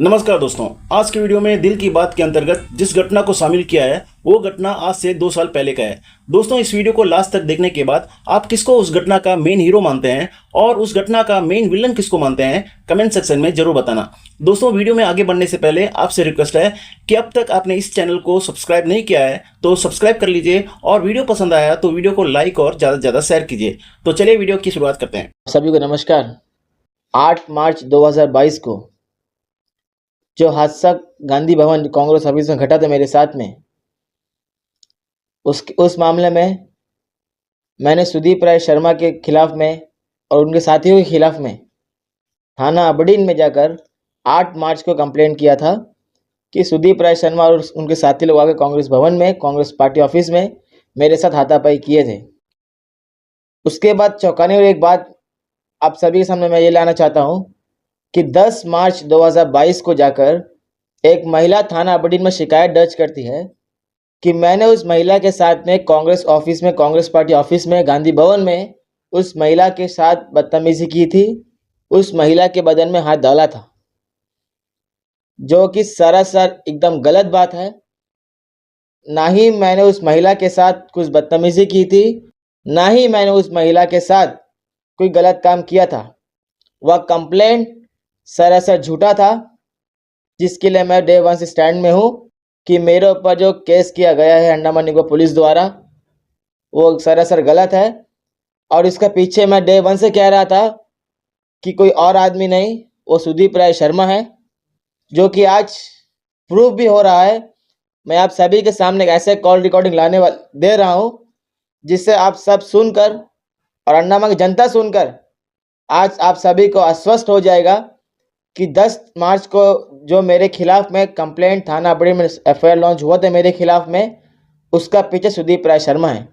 नमस्कार दोस्तों, आज के वीडियो में दिल की बात के अंतर्गत जिस घटना को शामिल किया है वो घटना आज से 2 साल पहले का है। दोस्तों, इस वीडियो को लास्ट तक देखने के बाद आप किसको उस घटना का मेन हीरो मानते हैं और उस घटना का मेन विलन किसको मानते हैं, कमेंट सेक्शन में जरूर बताना। दोस्तों, वीडियो में आगे बढ़ने से पहले आपसे रिक्वेस्ट है कि अब तक आपने इस चैनल को सब्सक्राइब नहीं किया है तो सब्सक्राइब कर लीजिए और वीडियो पसंद आया तो वीडियो को लाइक और ज़्यादा से ज़्यादा शेयर कीजिए। तो चलिए वीडियो की शुरुआत करते हैं। सभी को नमस्कार। 8 मार्च 2022 को जो हादसा गांधी भवन कांग्रेस ऑफिस में घटा था मेरे साथ में, उस मामले में मैंने सुदीप राय शर्मा के खिलाफ में और उनके साथियों के खिलाफ में थाना अबडीन में जाकर 8 मार्च को कंप्लेंट किया था कि सुदीप राय शर्मा और उनके साथी लोग आके कांग्रेस भवन में, कांग्रेस पार्टी ऑफिस में मेरे साथ हाथापाई किए थे। उसके बाद चौंकाने वाली एक बात आप सभी के सामने मैं ये लाना चाहता हूँ कि 10 मार्च 2022 को जाकर एक महिला थाना अबडीन में शिकायत दर्ज करती है कि मैंने उस महिला के साथ में कांग्रेस ऑफिस में, कांग्रेस पार्टी ऑफिस में, गांधी भवन में उस महिला के साथ बदतमीजी की थी, उस महिला के बदन में हाथ डाला था, जो कि सरासर एकदम गलत बात है। ना ही मैंने उस महिला के साथ कुछ बदतमीजी की थी, ना ही मैंने उस महिला के साथ कोई गलत काम किया था। वह कंप्लेंट सरासर झूठा था, जिसके लिए मैं डे 1 से स्टैंड में हूँ कि मेरे ऊपर जो केस किया गया है अंडमान निकोबार पुलिस द्वारा वो सरासर गलत है। और इसका पीछे मैं डे 1 से कह रहा था कि कोई और आदमी नहीं, वो सुदीप राय शर्मा है, जो कि आज प्रूफ भी हो रहा है। मैं आप सभी के सामने ऐसे कॉल रिकॉर्डिंग दे रहा हूँ जिससे आप सब सुनकर और अंडमान की जनता सुनकर आज आप सभी को आश्वस्त हो जाएगा कि 10 मार्च को जो मेरे खिलाफ में कंप्लेंट थाना अबडीन में एफआईआर लॉन्च हुआ था मेरे खिलाफ में, उसका पीछे सुदीप राय शर्मा है।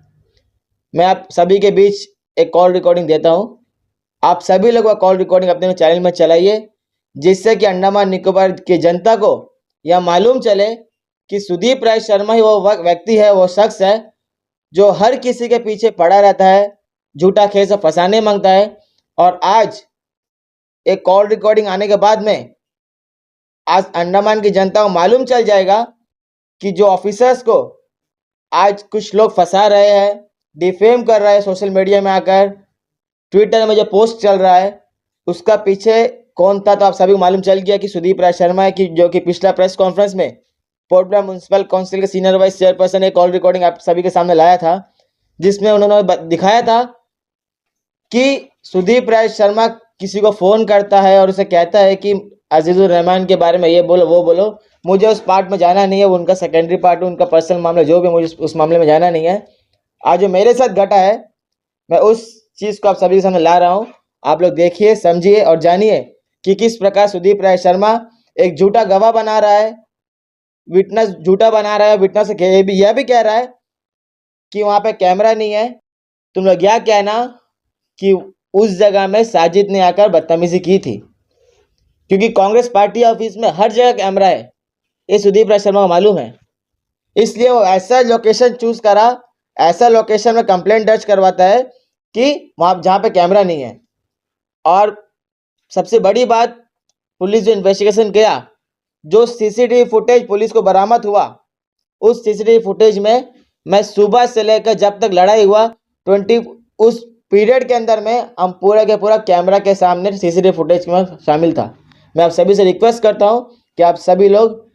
मैं आप सभी के बीच एक कॉल रिकॉर्डिंग देता हूं। आप सभी लोग कॉल रिकॉर्डिंग अपने चैनल में चलाइए, जिससे कि अंडमान निकोबार की जनता को यह मालूम चले कि सुदीप राय शर्मा ही वो व्यक्ति है, वो शख्स है जो हर किसी के पीछे पड़ा रहता है, झूठा केस फंसाने मांगता है। और आज एक कॉल रिकॉर्डिंग आने के बाद में आज अंडमान की जनता को मालूम चल जाएगा कि जो ऑफिसर्स को आज कुछ लोग फंसा रहे हैं, डिफेम कर रहे हैं सोशल मीडिया में आकर, ट्विटर में जो पोस्ट चल रहा है उसका पीछे कौन था। तो आप सभी को मालूम चल गया कि सुदीप राय शर्मा है, कि जो कि पिछला प्रेस कॉन्फ्रेंस में पोर्ट ब्लेयर म्युनिसिपल काउंसिल के सीनियर वाइस चेयरपर्सन एक कॉल रिकॉर्डिंग आप सभी के सामने लाया था, जिसमें उन्होंने दिखाया था कि सुदीप राय शर्मा किसी को फ़ोन करता है और उसे कहता है कि अजीजुर रहमान के बारे में ये बोलो वो बोलो। मुझे उस पार्ट में जाना नहीं है, वो उनका सेकेंडरी पार्ट, उनका पर्सनल मामला जो भी, मुझे उस मामले में जाना नहीं है। आज जो मेरे साथ घटा है मैं उस चीज़ को आप सभी के सामने ला रहा हूँ। आप लोग देखिए, समझिए और जानिए कि किस प्रकार सुदीप राय शर्मा एक झूठा गवाह बना रहा है, विटनेस झूठा बना रहा है, विटनेस से यह भी कह रहा है कि वहाँ पे कैमरा नहीं है। तुम लोग क्या कहना कि उस जगह में साजिद ने आकर बदतमीजी की थी, क्योंकि कांग्रेस पार्टी ऑफिस में हर जगह कैमरा है, ये सुदीप राय शर्मा को मालूम है। इसलिए वो ऐसा लोकेशन चूज करा, ऐसा लोकेशन में कंप्लेंट दर्ज करवाता है कि वहाँ जहाँ पे कैमरा नहीं है। और सबसे बड़ी बात, पुलिस जो इन्वेस्टिगेशन किया, जो सीसीटीवी फुटेज पुलिस को बरामद हुआ, उस सीसीटीवी फुटेज में मैं सुबह से लेकर जब तक लड़ाई हुआ 20 उस पीरियड के अंदर में हम पूरा के पूरा कैमरा के सामने सीसीटीवी फुटेज में शामिल था। मैं आप सभी से रिक्वेस्ट करता हूं कि आप सभी लोग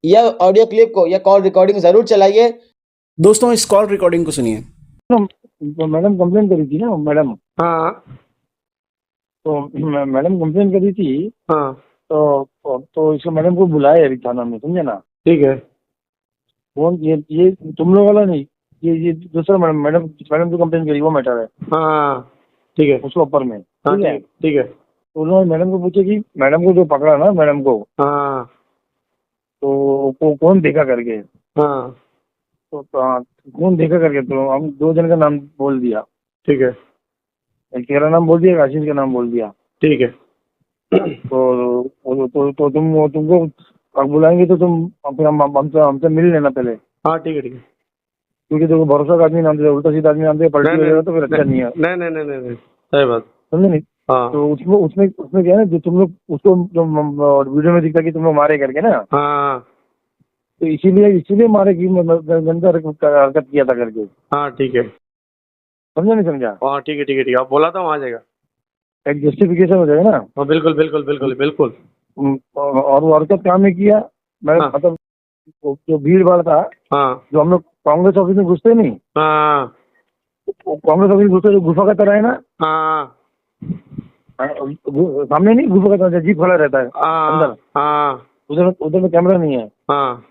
यह ऑडियो क्लिप को, यह कॉल रिकॉर्डिंग जरूर चलाइए। दोस्तों, इस कॉल रिकॉर्डिंग को सुनिए। तो मैडम कंप्लेंट करी थी ना मैडम। हाँ तो मैडम कंप्लेंट करी थी। हाँ तो इसको मैडम को बुलाया अभी थाना में, समझे ना। ठीक है। फोन ये तुम लोग वाला नहीं, ये दूसरा मैडम मैडम जो कंप्लेंट करी वो मैटर है। हाँ ठीक है। उसके ऊपर में हाँ ठीक है। ठीक है। तो उन्होंने मैडम को पूछा कि मैडम को जो पकड़ा ना मैडम को, हाँ तो कौन देखा करके। हाँ तो कौन देखा करके, तो हम 2 जन का नाम बोल दिया। ठीक है। एक तेरा नाम बोल दिया, एक आशीष का नाम बोल दिया। ठीक है। तो तुमको अब बुलाएंगे तो तुम फिर हमसे मिल लेना पहले। हाँ ठीक है ठीक है। क्योंकि देखो भरोसा का आदमी नाम दे, उल्टा सीधा आदमी नाम दे, पलटी हो जाएगा तो फिर अच्छा नहीं है। नहीं नहीं नहीं नहीं नहीं, सही बात। समझे नहीं। हाँ तो उसमें उसमें उसमें क्या है ना, जो तुम लोग उसको जो वीडियो में दिखता कि तुम लोग मारे करके ना, हाँ तो इसीलिए मारे की गंदा हरकत किया था करके। हाँ ठीक है। समझा नहीं समझा? हाँ ठीक है ठीक है ठीक है, आप बोला था वहाँ आ जाएगा। एक जस्टिफिकेशन हो जाएगा ना। हाँ बिल्कुल बिल्कुल बिल्कुल बिल्कुल। और वो हरकत काम में किया। मैं हाँ मतलब जो भीड़ भाड़ था, हाँ जो हम लोग कांग्रेस ऑफिस में घुसते नहीं, हाँ वो कांग्रेस ऑफिस में घुसते जो गुफा का तरह है ना, हाँ सामने नहीं, गुफा का तरह जीप खड़ा रहता है अंदर, हाँ हाँ उधर उधर में कैमरा नहीं है। हाँ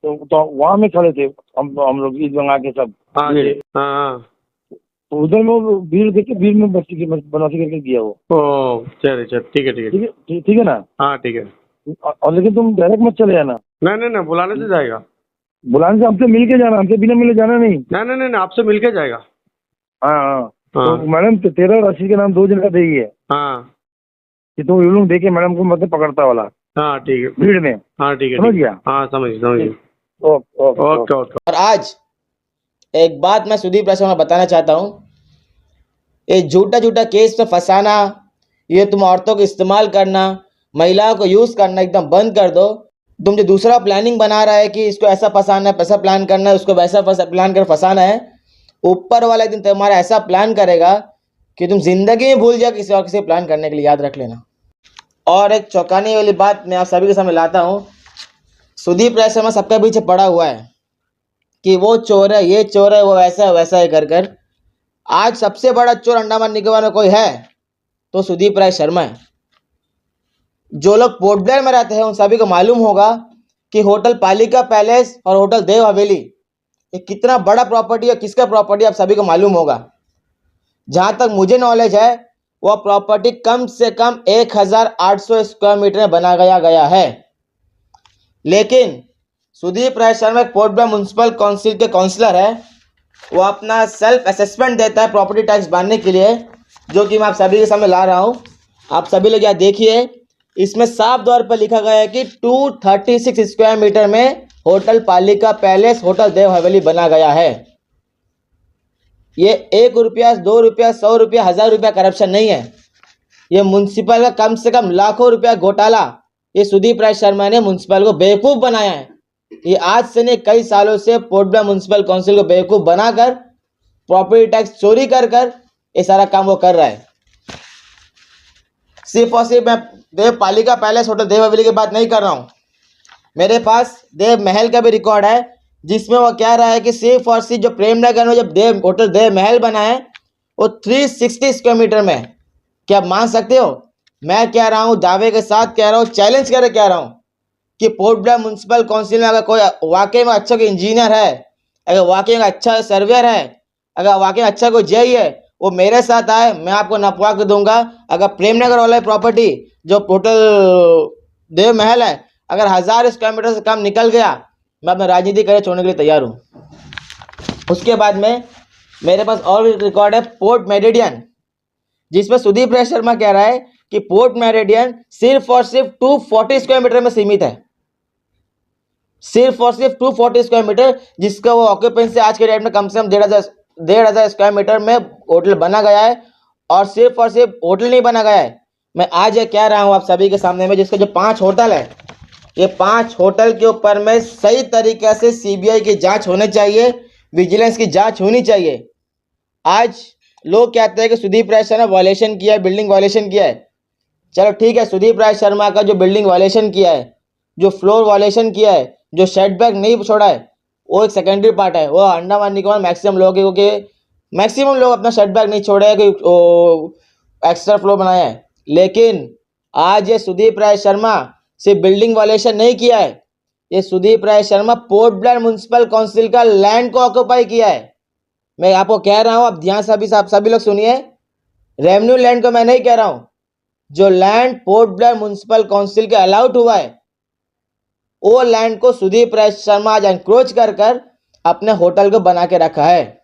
तो वहां में खड़े थे हम लोग ईद मंगा के सब हाँ भीड़। जी हाँ। तो उधर में वो भीड़ देख के भीड़ में बनवासी करके किया वो। ओ चलिए चलिए ठीक है ठीक है। ठीक है, ठीक है ना। हाँ ठीक है। और लेकिन तुम डायरेक्ट मत चले जाना, नहीं नहीं नहीं, बुलाने से जाएगा। बुलाने से हमसे मिल के जाना, हमसे बिना मिले जाना नहीं। नहीं नहीं नहीं, आपसे मिल के जाएगा। हाँ हाँ। हाँ तो मैडम तेरा और आशीष के नाम 2 जन का दे ही है हाँ कि तुम ये लोग देखे मैडम को मतलब पकड़ता वाला हाँ ठीक है। भीड़ में। हाँ ठीक है समझ ठीक है। गया? हाँ समझ समझ। Okay okay okay okay. और आज एक बात मैं सुदीप राय शर्मा बताना चाहता हूँ, ये झूठा झूठा केस में फंसाना, ये तुम औरतों को इस्तेमाल करना, महिलाओं को यूज़ करना एकदम बंद कर दो। तुम जो दूसरा प्लानिंग बना रहा है कि इसको ऐसा फंसाना है, पैसा प्लान करना है, उसको वैसा प्लान कर फंसाना है, ऊपर वाला एक दिन तुम्हारा ऐसा प्लान करेगा कि तुम जिंदगी में भूल जाओ किसी और किसी प्लान करने के लिए, याद रख लेना। और एक चौंकाने वाली बात मैं आप सभी के सामने लाता हूँ। सुदीप राय शर्मा सबके पीछे पड़ा हुआ है कि वो चोर है, ये चोर है, वो वैसा है कर कर। आज सबसे बड़ा चोर अंडमान निकोबार में कोई है तो सुदीप राय शर्मा है। जो लोग पोर्ट ब्लेयर में रहते हैं उन सभी को मालूम होगा कि होटल पालिका पैलेस और होटल देव हवेली ये कितना बड़ा प्रॉपर्टी है, किसका प्रॉपर्टी आप सभी को मालूम होगा। जहां तक मुझे नॉलेज है वह प्रॉपर्टी कम से कम 1800 स्क्वायर मीटर में बनाया गया है। लेकिन सुदीप राय शर्मा एक पोर्ट ब्लेयर म्युनिसिपल काउंसिल के काउंसलर है, वो अपना सेल्फ असेसमेंट देता है प्रॉपर्टी टैक्स बांधने के लिए, जो कि मैं आप सभी के सामने ला रहा हूँ। आप सभी लोग यहाँ देखिए, इसमें साफ तौर पर लिखा गया है कि 236 स्क्वायर मीटर में होटल पालिका पैलेस होटल देव हवेली बना गया है। ये 1 रुपया 2 रुपया 100 रुपया 1000 रुपया करप्शन नहीं है, ये म्युनिसिपल का कम से कम लाखों रुपया घोटाला ये सुदीप राय शर्मा ने म्युनिसिपल को बेवकूफ़ बनाया है। ये आज से नहीं, कई सालों से पोर्ट ब्लेयर म्युनिसिपल काउंसिल को बेवकूफ़ बनाकर प्रॉपर्टी टैक्स चोरी कर कर ये सारा काम वो कर रहा है। सिर्फ और सिर्फ मैं देव पालिका पैलेस होटल देव हवेली की बात नहीं कर रहा हूँ, मेरे पास देव महल का भी रिकॉर्ड है जिसमें वो कह रहा है कि सिर्फ और सिर्फ जो प्रेमनगर में जब देव होटल देव महल बना है वो 360 स्क्वायर मीटर में। क्या आप मान सकते हो? मैं कह रहा हूँ, दावे के साथ कह रहा हूँ, चैलेंज करके कह रहा हूँ कि पोर्ट ब्लेयर म्युनिसिपल काउंसिल में अगर कोई वाकई में अच्छा कोई इंजीनियर है, अगर वाकई में अच्छा सर्वेयर है, अगर वाकई में अच्छा कोई जेई है, वो मेरे साथ आए, मैं आपको नपवा के दूंगा। अगर प्रेमनगर वाला प्रॉपर्टी जो होटल देव महल है अगर 1000 स्क्वायर मीटर से कम निकल गया, मैं अपना राजनीति करे छोड़ने के लिए तैयार हूँ। उसके बाद में मेरे पास और भी रिकॉर्ड है पोर्ट मेरिडियन, जिसमें सुदीप राय शर्मा कह रहा है कि पोर्ट मेरिडियन सिर्फ और सिर्फ 240 स्क्वायर मीटर में सीमित है, सिर्फ और सिर्फ 240 स्क्वायर मीटर, जिसका वो ऑक्यूपेंसी आज के डेट में कम से कम 1500 स्क्वायर मीटर में होटल बना गया है। और सिर्फ होटल नहीं बना गया है, मैं आज ये कह रहा हूँ आप सभी के सामने में, जिसका जो 5 होटल है, ये 5 होटल के ऊपर में सही तरीके से सीबीआई की जांच होनी चाहिए, विजिलेंस की जांच होनी चाहिए। आज लोग कहते हैं कि सुदीप राय शर्मा वायलेशन किया है, बिल्डिंग वायलेशन किया है। चलो ठीक है, सुदीप राय शर्मा का जो बिल्डिंग वायलेशन किया है, जो फ्लोर वायलेशन किया है, जो सेटबैक नहीं छोड़ा है, वो एक सेकेंडरी पार्ट है। वो अंडमान निकोबार मैक्सिमम लोग क्योंकि मैक्सिमम लोग अपना सेटबैक नहीं छोड़े हैं कि एक्स्ट्रा फ्लोर बनाया है। लेकिन आज ये सुदीप राय शर्मा सिर्फ बिल्डिंग वायलेशन नहीं किया है, ये सुदीप राय शर्मा पोर्ट ब्लेयर म्युनिसिपल काउंसिल का लैंड को ऑक्यूपाई किया है। मैं आपको कह रहा हूँ, आप ध्यान से सभी लोग सुनिए, रेवेन्यू लैंड को मैं नहीं कह रहा हूँ, जो land port Blair municipal council के अलाउड हुआ है वो लैंड को सुदीप राय शर्मा आज एनक्रोच कर कर अपने होटल को बना के रखा है।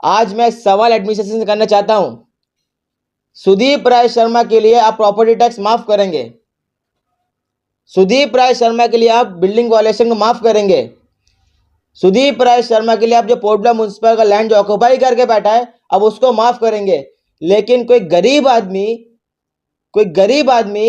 आज मैं एक सवाल एडमिनिस्ट्रेशन से करना चाहता हूं, सुदीप राय शर्मा के लिए आप प्रॉपर्टी टैक्स माफ करेंगे? सुदीप राय शर्मा के लिए आप बिल्डिंग वायलेशन को माफ करेंगे? सुदीप राय शर्मा के लिए आप जो पोर्ट ब्लेयर म्युनिसिपल का लैंड जो ऑक्यूपाई करके बैठा है अब उसको माफ करेंगे? लेकिन कोई गरीब आदमी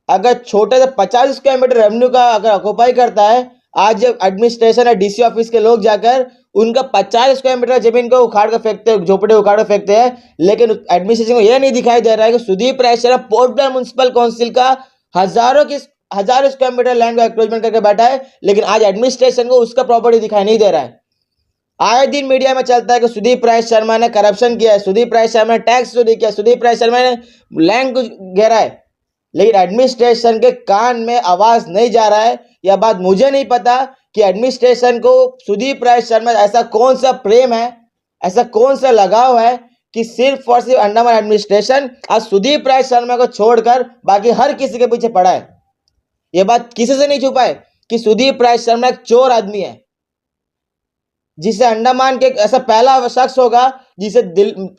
अगर छोटे से 50 स्क्वायर मीटर रेवेन्यू का अगर ऑक्यूपाई करता है, आज जब एडमिनिस्ट्रेशन या डीसी ऑफिस के लोग जाकर उनका 50 स्क्वायर मीटर जमीन को उखाड़ कर फेंकते हैं, झोपड़े उखाड़ कर फेंकते हैं, लेकिन एडमिनिस्ट्रेशन को यह नहीं दिखाई दे रहा है कि सुदीप राय शर्मा पोर्ट ब्लेयर म्युनिसिपल काउंसिल का हजारों स्क्वायर मीटर लैंड का एक्रोचमेंट करके बैठा है, लेकिन आज एडमिनिस्ट्रेशन को उसका प्रॉपर्टी दिखाई नहीं दे रहा है। आए दिन मीडिया में चलता है कि सुदीप राय शर्मा ने करप्शन किया है, सुदीप राय शर्मा ने टैक्स चोरी किया, सुदीप राय शर्मा ने लैंड को घेरा है, लेकिन एडमिनिस्ट्रेशन के कान में आवाज नहीं जा रहा है। यह बात मुझे नहीं पता कि एडमिनिस्ट्रेशन को सुदीप राय शर्मा ऐसा कौन सा प्रेम है, ऐसा कौन सा लगाव है कि सिर्फ और सिर्फ अंडमान एडमिनिस्ट्रेशन आज सुदीप राय शर्मा को छोड़कर बाकी हर किसी के पीछे पड़ा है। यह बात किसी से नहीं छुपा है कि सुदीप राय शर्मा एक चोर आदमी है, जिसे अंडमान के ऐसा पहला शख्स होगा जिसे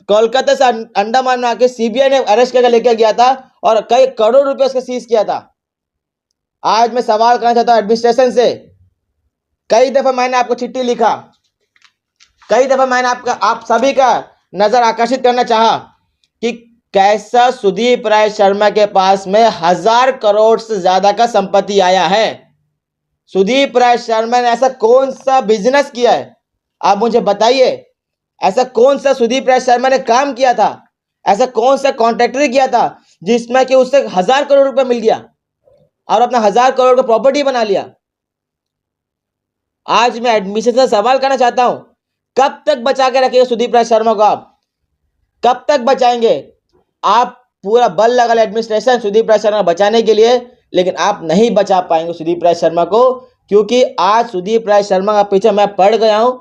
कोलकाता से अंडमान में आके सीबीआई ने अरेस्ट करके लेके गया था और कई करोड़ रुपए उसके सीज किया था। आज मैं सवाल करना चाहता हूं एडमिनिस्ट्रेशन से। कई दफा मैंने आपको चिट्ठी लिखा, कई दफा मैंने आप सभी का नजर आकर्षित करना चाहा कि कैसा सुदीप राय शर्मा के पास में 1000 करोड़ से ज्यादा का संपत्ति आया है। सुदीप राय शर्मा ने ऐसा कौन सा बिजनेस किया है, आप मुझे बताइए। ऐसा कौन सा सुदीप राय शर्मा ने काम किया था, ऐसा कौन सा कॉन्ट्रैक्टर किया था जिसमें कि उससे 1000 करोड़ रुपए मिल गया और अपना 1000 करोड़ का प्रॉपर्टी बना लिया। आज मैं एडमिनिस्ट्रेशन से सवाल करना चाहता हूं, कब तक बचा के रखिएगा सुदीप राय शर्मा को? आप कब तक बचाएंगे? आप पूरा बल लगा ले एडमिनिस्ट्रेशन सुदीप राय शर्मा बचाने के लिए, लेकिन आप नहीं बचा पाएंगे सुदीप राय शर्मा को, क्योंकि आज सुदीप राय शर्मा का पीछे मैं पड़ गया हूं।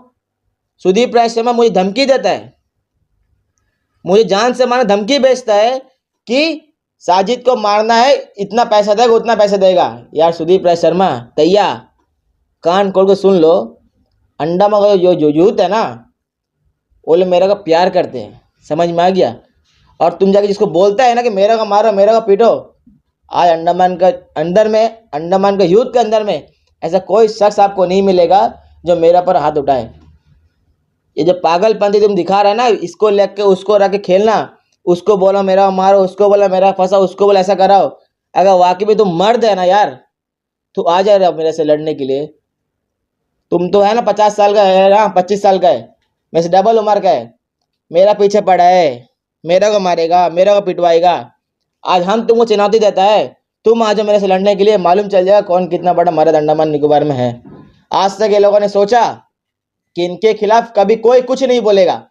सुदीप राय शर्मा मुझे धमकी देता है, मुझे जान से मारने धमकी भेजता है कि साजिद को मारना है, इतना पैसा देगा उतना पैसा देगा। यार सुदीप राय शर्मा तैया कान खोल के सुन लो, अंडमान का जो यूथ है ना, वो लोग मेरा का प्यार करते हैं, समझ में आ गया? और तुम जाके जिसको बोलता है ना कि मेरा का मारो मेरा का पीटो, आज अंडमान का यूथ के अंदर में ऐसा कोई शख्स आपको नहीं मिलेगा जो मेरा पर हाथ उठाए। ये जो पागलपंती तुम दिखा रहे हैं ना, इसको लेके उसको रख के खेलना, उसको बोला मेरा मारो, उसको बोला मेरा फंसा, उसको बोला ऐसा कराओ। अगर वाकई में तुम मर्द है ना यार, तो आ जा रहे हो मेरे से लड़ने के लिए। तुम तो है ना 50 साल का है ना, 25 साल का है, मेरे से डबल उम्र का है, मेरा पीछे पड़ा है, मेरा को मारेगा, मेरा को पिटवाएगा। आज हम तुमको चुनौती देता है, तुम आ जाओ मेरे से लड़ने के लिए, मालूम चल जाएगा कौन कितना बड़ा मर्द अंडमान निकोबार में है। आज तक ये लोगों ने सोचा कि इनके खिलाफ कभी कोई कुछ नहीं बोलेगा,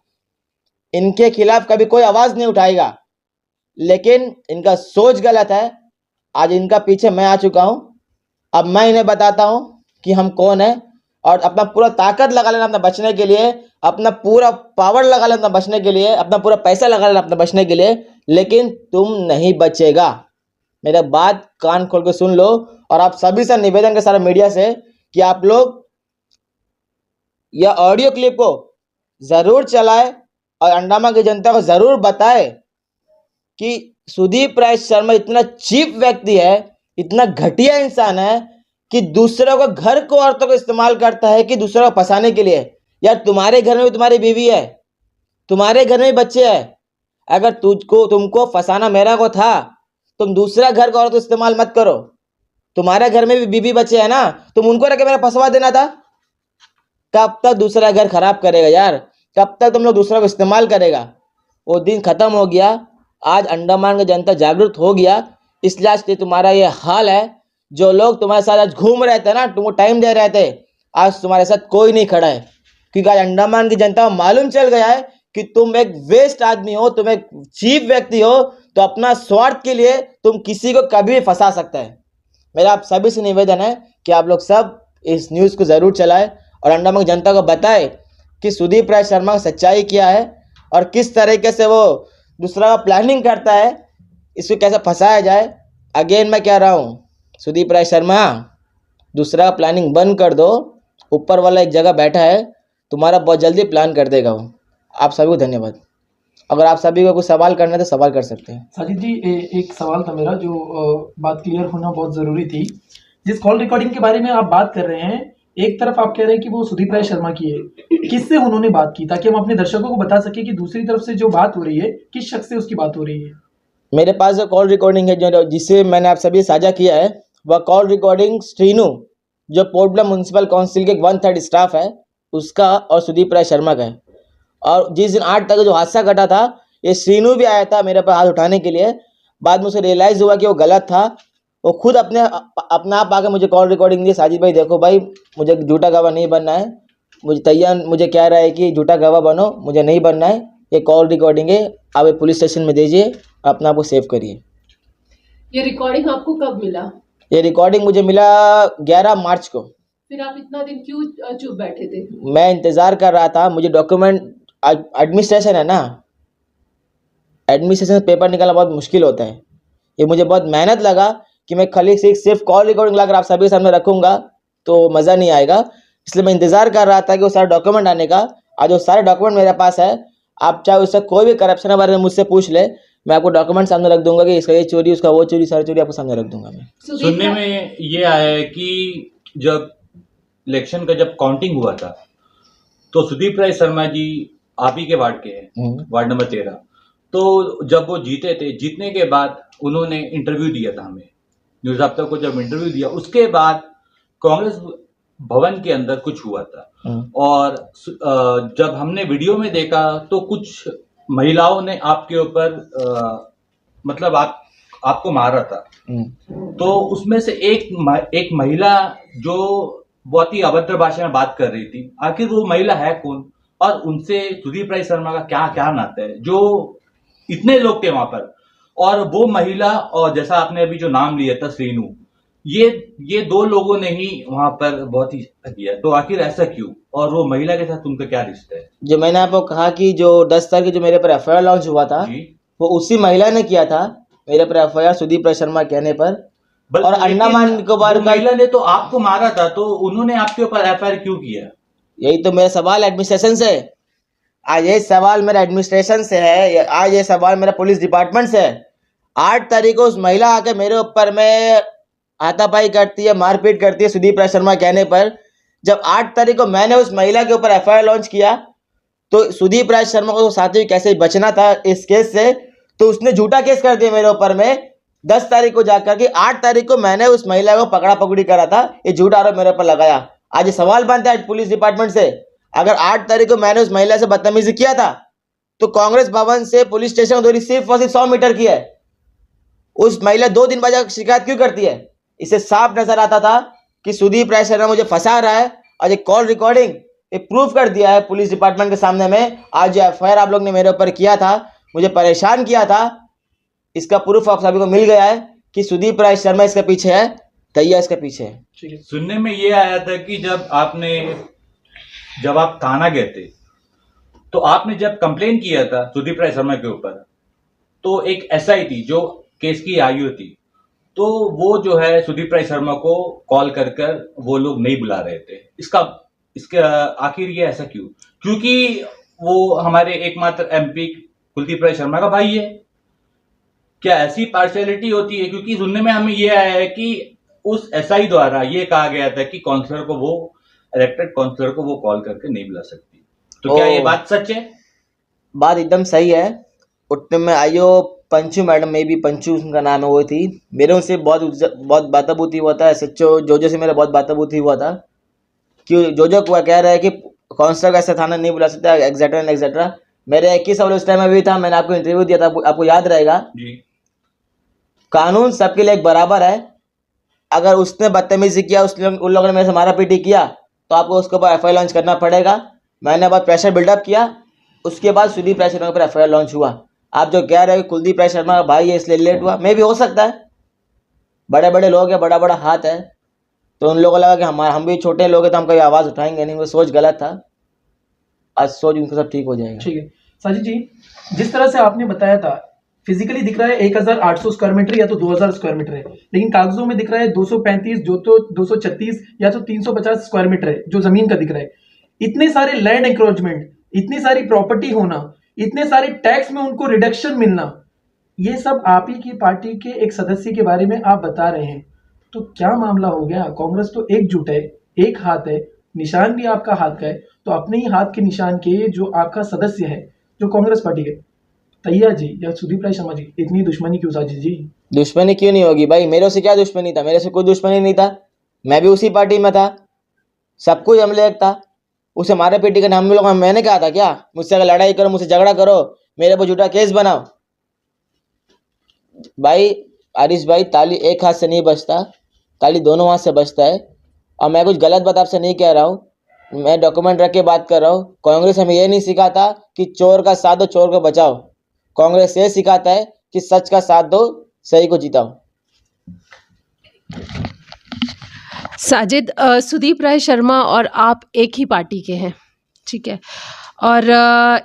इनके खिलाफ कभी कोई आवाज नहीं उठाएगा, लेकिन इनका सोच गलत है। आज इनका पीछे मैं आ चुका हूं, अब मैं इन्हें बताता हूं कि हम कौन है, और अपना पूरा ताकत लगा लेना अपना बचने के लिए, अपना पूरा पावर लगा लेना अपना बचने के लिए, अपना पूरा पैसा लगा लेना अपना बचने के लिए, लेकिन तुम नहीं बचेगा। मेरा बात कान खोल के सुन लो। और आप सभी से निवेदन के सारा मीडिया से कि आप लोग यह ऑडियो क्लिप को जरूर चलाए और अंडमान की जनता को जरूर बताए कि सुदीप राय शर्मा इतना चीप व्यक्ति है, इतना घटिया इंसान है कि दूसरों को घर को औरतों को इस्तेमाल करता है कि दूसरों को फंसाने के लिए। यार तुम्हारे घर में भी तुम्हारी बीवी है, तुम्हारे घर में भी बच्चे हैं, अगर तुमको फंसाना मेरा को था, तुम दूसरा घर का औरत को इस्तेमाल मत करो। तुम्हारे घर में भी बीवी बच्चे हैं ना, तुम उनको रख के मेरा फंसवा देना था। कब तक दूसरा घर खराब करेगा यार, कब तक तुम लोग दूसरा को इस्तेमाल करेगा? वो दिन खत्म हो गया। आज अंडमान की जनता जागरूक हो गया, इसलिए आज तुम्हारा ये हाल है। जो लोग तुम्हारे साथ आज घूम रहे थे ना, तुमको टाइम दे रहे थे, आज तुम्हारे साथ कोई नहीं खड़ा है, क्योंकि आज अंडमान की जनता को मालूम चल गया है कि तुम एक वेस्ट आदमी हो, तुम एक चीप व्यक्ति हो, तो अपना स्वार्थ के लिए तुम किसी को कभी भी फंसा सकता है। मेरा आप सभी से निवेदन है कि आप लोग सब इस न्यूज़ को ज़रूर चलाएं और अंडमान की जनता को बताएं कि सुदीप राय शर्मा की सच्चाई क्या है और किस तरीके से वो दूसरा का प्लानिंग करता है, इसको कैसे फंसाया जाए। अगेन मैं कह रहा हूँ, सुदीप राय शर्मा दूसरा प्लानिंग बंद कर दो, ऊपर वाला एक जगह बैठा है, तुम्हारा बहुत जल्दी प्लान कर देगा वो। आप सभी को धन्यवाद। अगर आप सभी को कुछ सवाल करना है तो सवाल कर सकते हैं। साजिद जी, एक सवाल था मेरा, जो बात क्लियर होना बहुत ज़रूरी थी। जिस कॉल रिकॉर्डिंग के बारे में आप बात कर रहे हैं, एक तरफ आप कह रहे हैं कि वो सुदीप राय शर्मा की है, किससे उन्होंने बात की, ताकि हम अपने दर्शकों को बता सके कि दूसरी तरफ से जो बात हो रही है किस शख्स से उसकी बात हो रही है। मेरे पास जो कॉल रिकॉर्डिंग है जो जिसे मैंने आप सभी साझा किया है, वह कॉल रिकॉर्डिंग श्रीनू जो पोर्टब्लेयर म्यूनसिपल काउंसिल के 1/3 स्टाफ है उसका और सुदीप राय शर्मा का है। और जिस दिन 8 तक जो हादसा घटा था, ये श्रीनू भी आया था मेरे पर हाथ उठाने के लिए। बाद में उसे रियलाइज़ हुआ कि वो गलत था। वो खुद अपना आप आके मुझे कॉल रिकॉर्डिंग दी, साजिद भाई देखो भाई मुझे झूठा गवाह नहीं बनना है, मुझे कह रहा है कि झूठा गवाह बनो, मुझे नहीं बनना है, ये कॉल रिकॉर्डिंग है, आप ये पुलिस स्टेशन में दीजिए, अपना आप को सेव करिए। ये रिकॉर्डिंग आपको कब मिला? ये रिकॉर्डिंग मुझे मिला 11 मार्च को। फिर आप इतना दिन क्यों चुप बैठे थे? मैं इंतज़ार कर रहा था, मुझे डॉक्यूमेंट एडमिनिस्ट्रेशन है ना, एडमिनिस्ट्रेशन पेपर निकालना बहुत मुश्किल होता है। ये मुझे बहुत मेहनत लगा कि मैं खाली सिर्फ कॉल रिकॉर्डिंग लाकर आप सभी के सामने रखूँगा तो मज़ा नहीं आएगा, इसलिए मैं इंतज़ार कर रहा था कि वो सारे डॉक्यूमेंट आने का। आज वो सारे डॉक्यूमेंट मेरे पास है, आप चाहे उससे कोई भी करप्शन के बारे में मुझसे पूछ ले, मैं आपको डॉक्यूमेंट सामने रख दूंगा कि इसका ये चोरी, उसका वो चोरी, सारी चोरी आपको सामने रख दूंगा मैं। सुनने में ये आया है कि जब इलेक्शन का जब काउंटिंग हुआ था तो सुदीप राय शर्मा जी आप ही के वार्ड के हैं, वार्ड नंबर 13। तो जब वो जीते थे, जीतने के बाद उन्होंने इंटरव्यू दिया था हमें, न्यूज हफ्ता को जब इंटरव्यू दिया, उसके बाद कांग्रेस भवन के अंदर कुछ हुआ था और जब हमने वीडियो में देखा तो कुछ महिलाओं ने आपके ऊपर मतलब आपको मारा था। तो उसमें से एक महिला जो बहुत ही अभद्र भाषा में बात कर रही थी, आखिर वो महिला है कौन और उनसे सुदीप राय शर्मा का क्या क्या नाता है, जो इतने लोग थे वहां पर। और वो महिला और जैसा आपने अभी जो नाम लिया था श्रीनू, ये 2 लोगों ने ही वहां पर बहुत ही किया। तो आखिर ऐसा क्यों, और वो महिला के साथ उनका क्या रिश्ता है? जो मैंने आपको कहा कि जो 10 तारीख जो मेरे पर एफआईआर लॉन्च हुआ था वो उसी महिला ने किया था मेरे पर एफआईआर सुदीप राय शर्मा कहने पर। और अंडमान निकोबार का महिला ने तो आपको मारा था, तो उन्होंने आपके ऊपर एफआईआर क्यों किया? यही तो मेरा सवाल एडमिनिस्ट्रेशन से। आज ये सवाल मेरा एडमिनिस्ट्रेशन से है, आज ये सवाल मेरा पुलिस डिपार्टमेंट से है। 8 तारीख को उस महिला आके मेरे ऊपर में हाथापाई करती है, मारपीट करती है सुदीप राय शर्मा कहने पर। जब 8 तारीख को मैंने उस महिला के ऊपर एफआईआर लॉन्च किया तो सुदीप राय शर्मा को साथ ही कैसे बचना था इस केस से, तो उसने झूठा केस कर दिया मेरे ऊपर में 10 तारीख को जाकर के। 8 तारीख को मैंने उस महिला को पकड़ा पकड़ी करा था, ये झूठा आरोप मेरे ऊपर लगाया। आज ये सवाल बनता है पुलिस डिपार्टमेंट से, अगर 8 तारीख को मैंने उस महिला से बदतमीजी किया था तो कांग्रेस भवन से पुलिस स्टेशन की दूरी सिर्फ और सिर्फ 100 मीटर की है। उस महिला 2 दिन बाद शिकायत क्यों करती है? इससे साफ नजर आता था कि सुदीप राय शर्मा मुझे फंसा रहा है। और ये कॉल रिकॉर्डिंग ये प्रूफ कर दिया है पुलिस डिपार्टमेंट के सामने में। आज जो एफआईआर आप लोग ने मेरे ऊपर किया था, मुझे परेशान किया था, इसका प्रूफ आप सभी को मिल गया है कि सुदीप राय शर्मा इसके पीछे है, दैया इसके पीछे है। सुनने में ये आया था कि जब आप थाना गए थे तो आपने जब कंप्लेन किया था सुदीप राय शर्मा के ऊपर, तो एक एसआई थी जो केस की आयु थी, तो वो जो है सुदीप राय शर्मा को कॉल कर वो लोग नहीं बुला रहे थे। इसका आखिर ये ऐसा क्यों? क्योंकि वो हमारे एकमात्र एमपी कुलदीप राय शर्मा का भाई है। क्या ऐसी पार्शियलिटी होती है? क्योंकि सुनने में हमें ये आया है कि उस एसआई द्वारा ये कहा गया था कि काउंसलर को वो इलेक्टेड काउंसलर को वो कॉल करके नहीं बुला सकती। तो क्या ये बात सच है? बात एकदम सही है। उठने में आयो पंचू मैडम, में भी पंचू उनका नाम है, वो थी। मेरे उनसे बहुत बाताबूती हुआ था। सच्चो जोजो से मेरा बहुत बाताबूती हुआ था कि जोजो को कह रहा है कि काउंसलर का ऐसा थाना नहीं बुला सकता, एक्सेट्रा एक्सेट्रा। मेरे 21 साल उस टाइम में भी था, मैंने आपको इंटरव्यू दिया था, आपको याद रहेगा जी। कानून सबके लिए एक बराबर है। अगर उसने बदतमीजी किया, उन लोगों ने मेरे से मारा पीटी किया, तो आपको उसके ऊपर एफआईआर लॉन्च करना पड़ेगा। मैंने बहुत प्रेशर बिल्डअप किया, उसके बाद सुदीप राय शर्मा पर एफआईआर लॉन्च हुआ। आप जो कह रहे हो कुलदीप राय शर्मा का भाई है इसलिए लेट हुआ, मे भी हो सकता है, बड़े बड़े लोग हैं, बड़ा बड़ा हाथ है, तो उन लोगों को लगा कि हम भी छोटे लोग हैं तो हम कभी आवाज़ उठाएंगे नहीं। वो सोच गलत था, आज सोच उनको सब ठीक हो जाएगा। ठीक है साजिद जी, जिस तरह से आपने बताया था, फिजिकली दिख रहा है 1800 स्क्वायर मीटर या तो 2000 स्क्वायर मीटर है, लेकिन कागजों में दिख रहा है 235 जो तो 236 या तो 350 स्क्वायर मीटर है जो जमीन का दिख रहा है। इतने सारे लैंड एंक्रोचमेंट, इतनी सारी प्रॉपर्टी होना, इतने सारे टैक्स में उनको रिडक्शन मिलना, ये सब आप ही की पार्टी के एक सदस्य के बारे में आप बता रहे हैं, तो क्या मामला हो गया? कांग्रेस तो एकजुट है, एक हाथ है, निशान भी आपका हाथ का है, तो अपने ही हाथ के निशान के जो आपका सदस्य है जो कांग्रेस पार्टी के तैया जी या सुदीप राय शर्मा जी, इतनी दुश्मनी क्यों साजिद जी? दुश्मनी क्यों नहीं होगी भाई, मेरे से क्या दुश्मनी था, मेरे से कोई दुश्मनी नहीं था, मैं भी उसी पार्टी में था, सब कुछ हमले एक था, उसे मारे पीटी का नाम लोग मैंने कहा था क्या? मुझसे अगर लड़ाई करो, मुझसे झगड़ा करो, मेरे पर झूठा केस बनाओ। भाई आरिश भाई, ताली एक हाथ से नहीं बजता, ताली दोनों हाथ से बजता है। और मैं कुछ गलत बात आपसे नहीं कह रहा हूँ, मैं डॉक्यूमेंट रख के बात कर रहा हूँ। कांग्रेस हमें ये नहीं सिखाता कि चोर का साथ दो, चोर को बचाओ। कांग्रेस ये सिखाता है कि सच का साथ दो, सही को जिताओ। साजिद, सुदीप राय शर्मा और आप एक ही पार्टी के हैं, ठीक है, और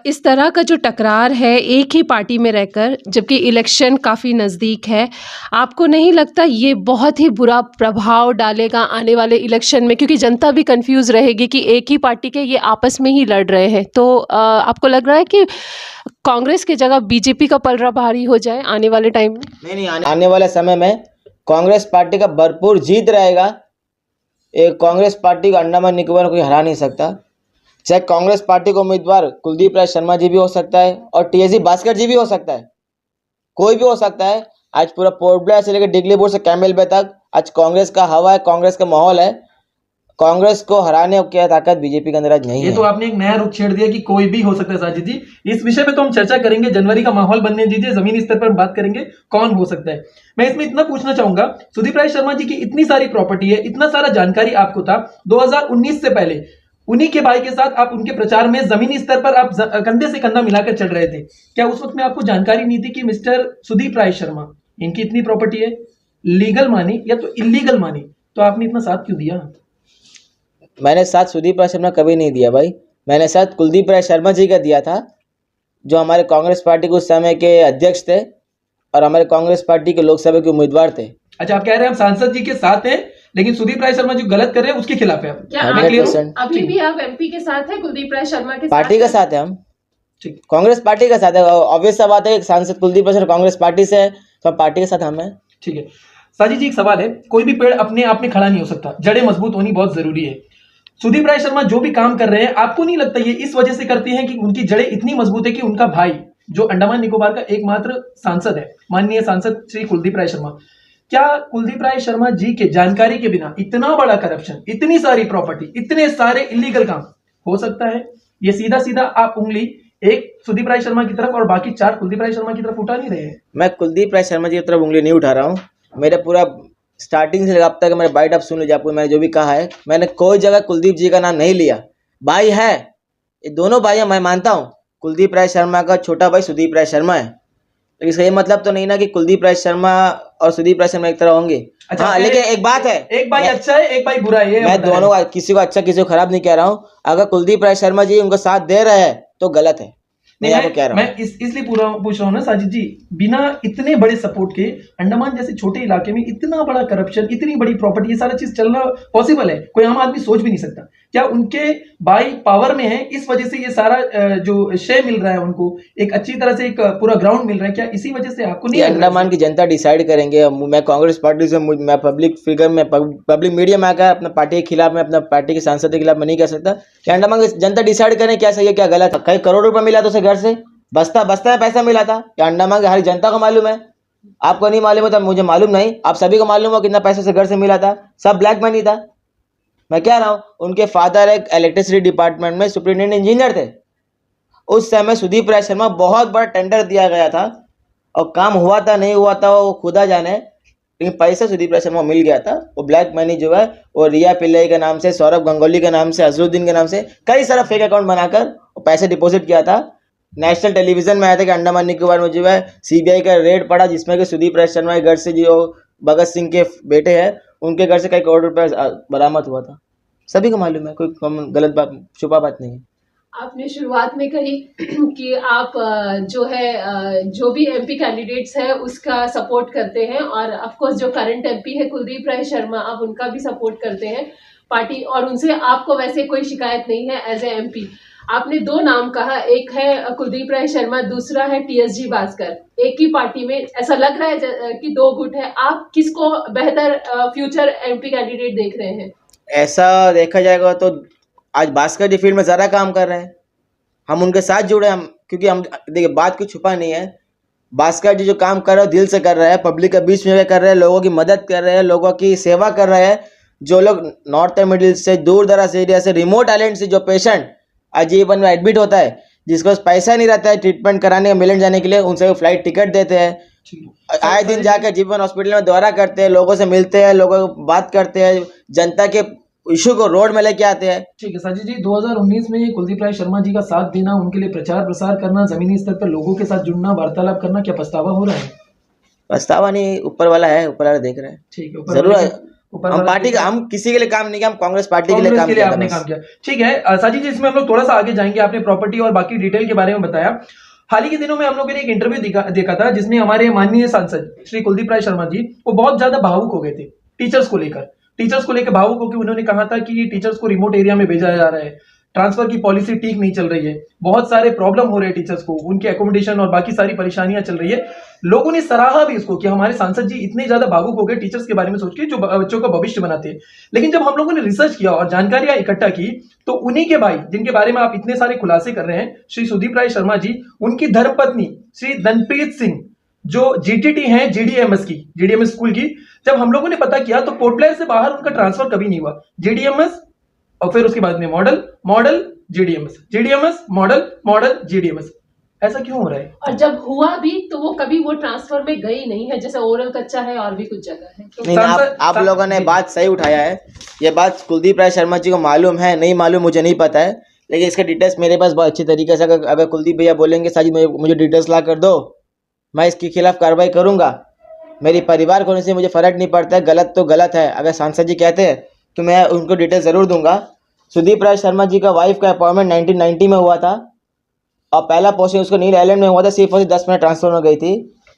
इस तरह का जो टकरार है एक ही पार्टी में रहकर, जबकि इलेक्शन काफ़ी नज़दीक है, आपको नहीं लगता ये बहुत ही बुरा प्रभाव डालेगा आने वाले इलेक्शन में? क्योंकि जनता भी कंफ्यूज रहेगी कि एक ही पार्टी के ये आपस में ही लड़ रहे हैं, तो आपको लग रहा है कि कांग्रेस की जगह बीजेपी का पलड़ा भारी हो जाए आने वाले टाइम में? नहीं, आने वाले समय में कांग्रेस पार्टी का भरपूर जीत रहेगा। एक कांग्रेस पार्टी को अंडमान निकोबार कोई हरा नहीं सकता। चाहे कांग्रेस पार्टी को उम्मीदवार कुलदीप राय शर्मा जी भी हो सकता है और टीएसजी भास्कर जी भी हो सकता है, कोई भी हो सकता है। आज पूरा पोर्ट ब्लेयर से लेकर डिगलीपुर से कैमल बे तक आज कांग्रेस का हवा है, कांग्रेस का माहौल है। कांग्रेस को हराने की ताकत बीजेपी के अंदर आज नहीं ये है। तो आपने एक नया रुख छेड़ दिया कि कोई भी हो सकता है साजिद जी। इस विषय पे तो हम चर्चा करेंगे, जनवरी का माहौल बनने दीजिए, जमीनी स्तर पर हम बात करेंगे कौन हो सकता है। मैं इसमें इतना पूछना चाहूंगा, सुदीप राय शर्मा जी की इतनी सारी प्रॉपर्टी है, इतना सारा जानकारी आपको था, 2019 से पहले उन्हीं के भाई के साथ आप उनके प्रचार में जमीनी स्तर पर आप कंधे से कंधा मिलाकर चल रहे थे। क्या उस वक्त में आपको जानकारी नहीं थी कि मिस्टर सुदीप राय शर्मा, इनकी इतनी प्रॉपर्टी है, लीगल मानी या तो इलीगल मानी, तो आपने इतना साथ क्यों दिया? मैंने साथ सुदीप राय शर्मा कभी नहीं दिया भाई, मैंने साथ कुलदीप राय शर्मा जी का दिया था, जो हमारे कांग्रेस पार्टी के उस समय के अध्यक्ष थे और हमारे कांग्रेस पार्टी के लोकसभा के उम्मीदवार थे। अच्छा, आप कह रहे हैं हम सांसद जी के साथ हैं, लेकिन सुदीप राय शर्मा जो गलत कर रहे हैं उसके खिलाफ है आप? क्या 100% अभी भी आप एमपी के साथ हैं, कुलदीप राय शर्मा के पार्टी साथ के साथ है हम, ठीक। कांग्रेस पार्टी के साथ है। ऑब्वियस सा बात है कि सांसद कुलदीप राय शर्मा कांग्रेस पार्टी से है, तो पार्टी के साथ हम हैं। ठीक है साजिद जी, एक सवाल है, कोई भी पेड़ अपने आप में खड़ा नहीं हो सकता, जड़ें मजबूत होनी बहुत जरूरी है। सुदीप राय शर्मा जो भी काम कर रहे हैं, आपको नहीं लगता ये इस वजह से करते हैं कि उनकी जड़ें इतनी मजबूत है कि उनका भाई जो अंडमान निकोबार का एकमात्र सांसद है, माननीय सांसद श्री कुलदीप राय शर्मा, क्या कुलदीप राय शर्मा जी के जानकारी के बिना इतना बड़ा करप्शन, इतनी सारी प्रॉपर्टी, इतने सारे इलीगल काम हो सकता है? ये सीधा सीधा आप उंगली एक सुदीप राय शर्मा की तरफ और बाकी 4 कुलदीप राय शर्मा की तरफ उठा नहीं रहे हैं? मैं कुलदीप राय शर्मा जी की तरफ उंगली नहीं उठा रहा हूँ। मेरा पूरा स्टार्टिंग से अब तक मेरा बाइट आप सुन लीजिए, आपको मैंने जो भी कहा है, मैंने कोई जगह कुलदीप जी का नाम नहीं लिया। भाई है, ये दोनों भाई मैं मानता हूँ, कुलदीप राय शर्मा का छोटा भाई सुदीप राय शर्मा है, लेकिन इसका ये मतलब तो नहीं ना कि कुलदीप राय शर्मा और सुदीप राय शर्मा एक तरह होंगे। अच्छा, हाँ, लेकिन एक बात है, एक भाई अच्छा है, एक भाई बुरा है, ये मैं बताएं। दोनों का, किसी को अच्छा किसी को खराब नहीं कह रहा हूँ। अगर कुलदीप राय शर्मा जी उनको साथ दे रहे हैं तो गलत है, मैं आपको कह रहा हूँ। मैं इसलिए पूछ रहा हूँ ना साजिद जी, बिना इतने बड़े सपोर्ट के अंडमान जैसे छोटे इलाके में इतना बड़ा करप्शन, इतनी बड़ी प्रॉपर्टी, ये सारा चीज चलना पॉसिबल है? कोई आम आदमी सोच भी नहीं सकता। क्या उनके भाई पावर में है, इस वजह से ये सारा जो शेयर मिल रहा है उनको, एक अच्छी तरह से एक पूरा ग्राउंड मिल रहा है, क्या इसी वजह से आपको नहीं लग रहा है? अंडमान की जनता डिसाइड करेंगे। मैं कांग्रेस पार्टी से, मैं पब्लिक फिगर में, पब्लिक मीडिया में आकर अपना पार्टी के खिलाफ, मैं अपना पार्टी के सांसद के खिलाफ मैं नहीं कह सकता। कि अंडमान की जनता डिसाइड करें क्या सही है क्या गलत है। कई करोड़ रुपए मिला तो उसे घर से बस्ता में पैसा मिला था, या अंडमान की हर जनता को मालूम है? आपको नहीं मालूम है तो मुझे मालूम नहीं, आप सभी को मालूम हो कितना पैसा से घर से मिला था, सब ब्लैक मनी था। मैं कह रहा हूँ, उनके फादर एक इलेक्ट्रिसिटी डिपार्टमेंट में सुपरिटेंडेंट इंजीनियर थे। उस समय सुदीप राय शर्मा बहुत बड़ा टेंडर दिया गया था और काम हुआ था नहीं हुआ था वो खुदा जाने, लेकिन पैसा सुदीप राय शर्मा मिल गया था। वो ब्लैक मनी जो है वो रिया पिल्लई के नाम से, सौरभ गंगोली के नाम से, अजरुद्दीन के नाम से कई सारा फेक अकाउंट बनाकर वो पैसे डिपॉजिट किया था। नेशनल टेलीविजन में आया था कि अंडमान निकोबार में जो है सीबीआई का रेड पड़ा, जिसमें कि सुदीप राय शर्मा के घर से जो भगत सिंह के बेटे हैं उनके घर से कई करोड़ रुपए बरामद हुआ था। सभी को मालूम है, कोई गलत बात, छुपा बात नहीं है। आपने शुरुआत में कही कि आप जो है जो भी एमपी कैंडिडेट्स है उसका सपोर्ट करते हैं, और ऑफ कोर्स जो करंट एमपी है कुलदीप राय शर्मा, आप उनका भी सपोर्ट करते हैं पार्टी, और उनसे आपको वैसे कोई शिकायत नहीं है एज ए एमपी। आपने 2 नाम कहा, एक है कुलदीप राय शर्मा, दूसरा है टीएसजी भास्कर। एक ही पार्टी में ऐसा लग रहा है कि 2 गुट है, आप किसको बेहतर फ्यूचर एमपी कैंडिडेट देख रहे हैं? ऐसा देखा जाएगा तो आज भास्कर जी फील्ड में ज़्यादा काम कर रहे हैं, हम उनके साथ जुड़े हैं। हम क्योंकि हम देखिए बात कुछ छुपा नहीं है, भास्कर जी जो काम कर रहे हैं दिल से कर रहे हैं, पब्लिक के बीच में कर रहे हैं, लोगों की मदद कर रहे हैं, लोगों की सेवा कर रहे हैं। जो लोग नॉर्थ एंड मिडिल से, दूर दराज एरिया से, रिमोट आइलैंड से जो पेशेंट आजीवन में एडमिट होता है, जिसके पास पैसा नहीं रहता है ट्रीटमेंट कराने मिलन जाने के लिए, उनसे वो फ्लाइट टिकट देते हैं। आए दिन जाकर जीवन हॉस्पिटल में दौरा करते हैं, लोगों से मिलते हैं, लोगों को बात करते हैं, जनता के इशू को रोड में लेके आते हैं। ठीक है साजिद जी, 2019 में कुलदीप राय शर्मा जी का साथ देना, उनके लिए प्रचार प्रसार करना, जमीनी स्तर पर लोगों के साथ जुड़ना, वार्तालाप करना, क्या पछतावा हो रहा है? पछतावा नहीं, ऊपर वाला है, ऊपर वाला देख रहे हैं। ठीक है, जरूर ऊपर हम वाला पार्टी का, हम किसी के लिए काम नहीं किया, हम कांग्रेस पार्टी के लिए कांग्रेस काम के लिए किया था आपने बस। काम किया। ठीक है साजिद जी, इसमें हम लोग थोड़ा सा आगे जाएंगे। आपने प्रॉपर्टी और बाकी डिटेल के बारे में बताया। हाल ही के दिनों में हम लोगों ने एक इंटरव्यू देखा था, जिसमें हमारे माननीय सांसद श्री कुलदीप राय शर्मा जी वो बहुत ज्यादा भावुक हो गए थे टीचर्स को लेकर भावुक होकर उन्होंने कहा था कि टीचर्स को रिमोट एरिया में भेजा जा रहा है, ट्रांसफर की पॉलिसी ठीक नहीं चल रही है, बहुत सारे प्रॉब्लम हो रहे हैं टीचर्स को, उनके एकोमोडेशन और बाकी सारी परेशानियां चल रही है। लोगों ने सराहा भी इसको कि हमारे सांसद जी इतने ज्यादा भावुक हो गए टीचर्स के बारे में सोच के जो बच्चों का भविष्य बनाते हैं। लेकिन जब हम लोगों ने रिसर्च किया और जानकारियां इकट्ठा की, तो उन्हीं के भाई जिनके बारे में आप इतने सारे खुलासे कर रहे हैं, श्री सुदीप राय शर्मा जी, उनकी धर्मपत्नी श्री धनप्रीत सिंह जो जीटीटी हैं जीडीएमएस स्कूल की, जब हम लोगों ने पता किया तो पोर्ट ब्लेयर से बाहर उनका ट्रांसफर कभी नहीं हुआ। जीडीएमएस और फिर उसके बाद में मॉडल जीडीएमएस मॉडल जीडीएमएस। ऐसा क्यों हो रहा है? और जब हुआ भी तो वो कभी वो ट्रांसफर में गई नहीं है, जैसे ओरल कच्चा है और भी कुछ जगह है। तो नहीं, आप लोगों ने बात सही उठाया है। ये बात कुलदीप राय शर्मा जी को मालूम है, नहीं मालूम मुझे नहीं पता है, लेकिन इसका डिटेल्स मेरे पास बहुत अच्छी तरीके से, अगर कुलदीप भैया बोलेंगे साजिद मुझे डिटेल्स ला कर दो, मैं इसके खिलाफ कार्रवाई करूंगा। मेरी परिवार को से मुझे फ़र्क नहीं पड़ता है, गलत तो गलत है। अगर सांसद जी कहते हैं तो मैं उनको डिटेल ज़रूर दूंगा। सुदीप राय शर्मा जी का वाइफ का अपॉइंटमेंट 1990 में हुआ था और पहला पोस्टिंग उसको नील आइलैंड में हुआ था, सिर्फ और 10 महीने ट्रांसफर में गई थी।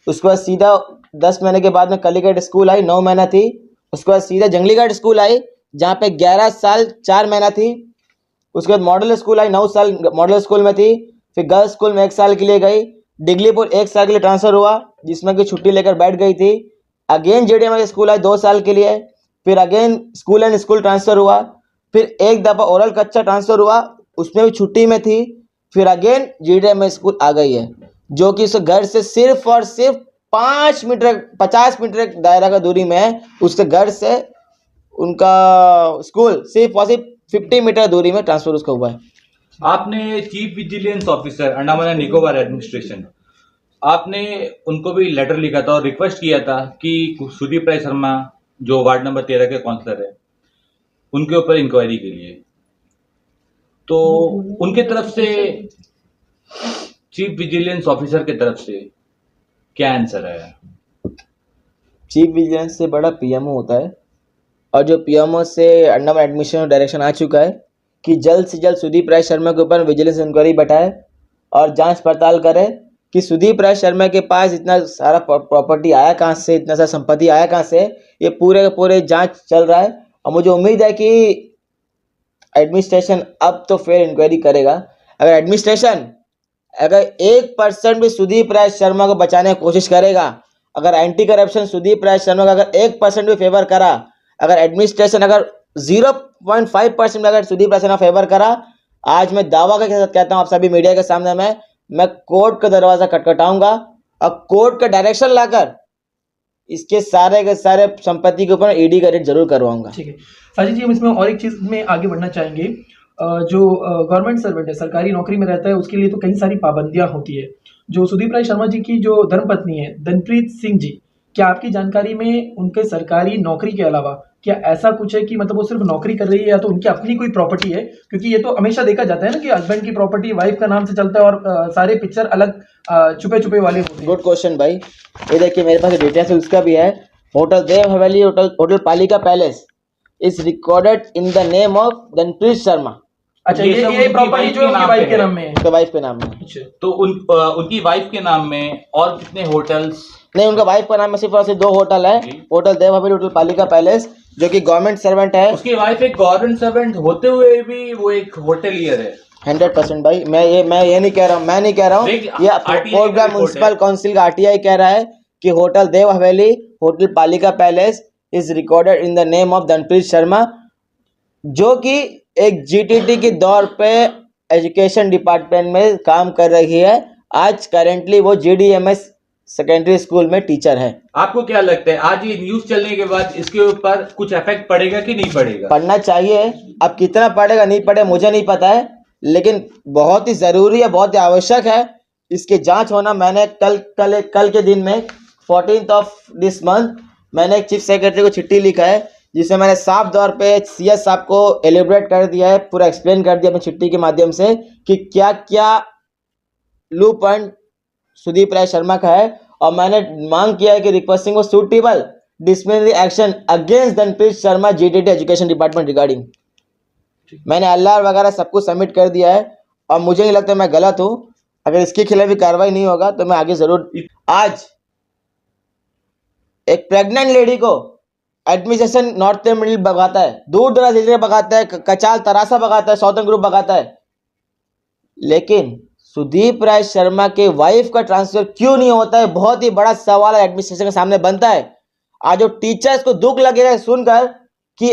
उसके बाद सीधा 10 महीने के बाद में कलीगढ़ स्कूल आई, 9 महीना थी। उसके बाद सीधा जंगलीगढ़ स्कूल आई जहाँ पे 11 साल 4 महीना थी। उसके बाद मॉडल स्कूल आई, 9 साल मॉडल स्कूल में थी। फिर गर्ल्स स्कूल में 1 साल के लिए गई। डिगलीपुर 1 साल के लिए ट्रांसफ़र हुआ जिसमें कि छुट्टी लेकर बैठ गई थी। अगेन जेडीएम स्कूल आई 2 साल के लिए। फिर again school and school transfer हुआ। फिर एक दफ़ा ओरल कच्चा ट्रांसफ़र हुआ, उसमें भी छुट्टी में थी। फिर अगेन जीडीएम स्कूल आ गई है, जो कि उस घर से सिर्फ और सिर्फ 50 मीटर दायरा का दूरी में है। उसके घर से उनका स्कूल सिर्फ और सिर्फ 50 मीटर दूरी में ट्रांसफ़र उसका हुआ है। आपने chief vigilance officer Andaman and Nicobar administration, आपने उनको भी लेटर लिखा था और रिक्वेस्ट किया था कि सुदीप राय शर्मा जो वार्ड नंबर 13 के काउंसलर है उनके ऊपर इंक्वायरी के लिए, तो उनके तरफ से चीफ विजिलेंस ऑफिसर की तरफ से क्या आंसर है? चीफ विजिलेंस से बड़ा पीएमओ होता है और जो पीएमओ से अंडमान एडमिशन डायरेक्शन आ चुका है कि जल्द से जल्द सुदीप राय शर्मा के ऊपर विजिलेंस इंक्वायरी बैठाए और जांच पड़ताल करे कि सुदीप राय शर्मा के पास इतना सारा प्रॉपर्टी आया कहाँ से, इतना सारा संपत्ति आया कहाँ से, ये पूरे पूरे जांच चल रहा है। और मुझे उम्मीद है कि एडमिनिस्ट्रेशन अब तो फेयर इंक्वायरी करेगा। अगर एडमिनिस्ट्रेशन अगर 1% भी सुदीप राय शर्मा को बचाने की कोशिश करेगा, अगर एंटी करप्शन सुदीप राय शर्मा का अगर 1% भी फेवर करा, अगर एडमिनिस्ट्रेशन अगर 0.5% अगर सुदीप राय शर्मा फेवर करा, आज मैं दावा के साथ कहता हूँ आप सभी मीडिया के सामने मैं कोर्ट का दरवाज़ा खटखटाऊंगा और कोर्ट का डायरेक्शन लाकर इसके सारे के सारे संपत्ति के ऊपर ईडी का रेड जरूर करवाऊंगा। ठीक है साजिद जी, हम इसमें और एक चीज़ में आगे बढ़ना चाहेंगे। जो गवर्नमेंट सर्वेंट है, सरकारी नौकरी में रहता है, उसके लिए तो कई सारी पाबंदियां होती है। जो सुदीप राय शर्मा जी की जो धर्मपत्नी है धनप्रीत सिंह जी, क्या आपकी जानकारी में उनके सरकारी नौकरी के अलावा क्या ऐसा कुछ है कि मतलब वो सिर्फ नौकरी कर रही है या तो उनकी अपनी कोई प्रॉपर्टी है? क्योंकि ये तो हमेशा देखा जाता है ना कि हस्बैंड की प्रॉपर्टी वाइफ का नाम से चलता है और सारे पिक्चर अलग छुपे छुपे वाले होते हैं। गुड क्वेश्चन भाई, ये देखिए मेरे पास डिटेल्स उसका भी है। होटल देव हवेली होटल पालिका palace is recorded in the name of Dhanpreet Sharma. अच्छा, ये प्रॉपर्टी जो उनकी वाइफ के नाम में है, उनके वाइफ के नाम में। अच्छा, तो उनकी वाइफ के नाम में और कितने होटल्स? नहीं, उनका वाइफ का नाम में सिर्फ और सिर्फ 2 होटल है, होटल देव हवेली होटल पालिका पैलेस, जो कि गवर्नमेंट सर्वेंट है। उसकी वाइफ एक गवर्नमेंट सर्वेंट होते हुए भी वो एक होटलियर है। 100% भाई, मैं ये नहीं कह रहा हूँ, ये प्रोग्राम म्युनिसिपल काउंसिल का आरटीआई कह रहा है कि होटल देव हवेली होटल पालिका palace is recorded in the name of Dhanpreet Sharma जो कि एक जीटीटी के दौर पे एजुकेशन डिपार्टमेंट में काम कर रही है। आज करेंटली वो जीडीएमएस सेकेंडरी स्कूल में टीचर है। आपको क्या लगता है आज ये न्यूज चलने के बाद इसके ऊपर कुछ इफेक्ट पड़ेगा कि नहीं पड़ेगा? पढ़ना चाहिए, अब कितना पढ़ेगा नहीं पढ़े मुझे नहीं पता है, लेकिन बहुत ही ज़रूरी है, बहुत ही आवश्यक है इसकी जांच होना। मैंने कल के दिन में 14th ऑफ दिस मंथ मैंने एक चीफ सेक्रेटरी को चिट्ठी लिखा है, जिसे मैंने साफ तौर पे सीएस साहब को एलिब्रेट कर दिया है, पूरा एक्सप्लेन कर दिया अपनी चिट्ठी के माध्यम से कि क्या क्या लू पॉइंट सुदीप राय शर्मा का है। और मैंने मांग किया है कि रिक्वेस्टिंग वो suitable disciplinary action against Dhanpreet Sharma GTT education department regarding. मैंने एलआर वगैरह सब कुछ सबमिट कर दिया है और मुझे नहीं लगता मैं गलत हूँ। अगर इसके खिलाफ भी कार्रवाई नहीं होगा तो मैं आगे जरूर। आज एक प्रेग्नेंट लेडी को एडमिनिस्ट्रेशन नॉर्थ मिडिल भगाता है, दूर दराज एरिया भगाता है, कचाल तरासा भगाता है, सौतन ग्रुप भगाता है, लेकिन सुदीप राय शर्मा के वाइफ का ट्रांसफर क्यों नहीं होता है? बहुत ही बड़ा सवाल एडमिनिस्ट्रेशन के सामने बनता है। आज जो टीचर्स को दुख लगेगा सुनकर कि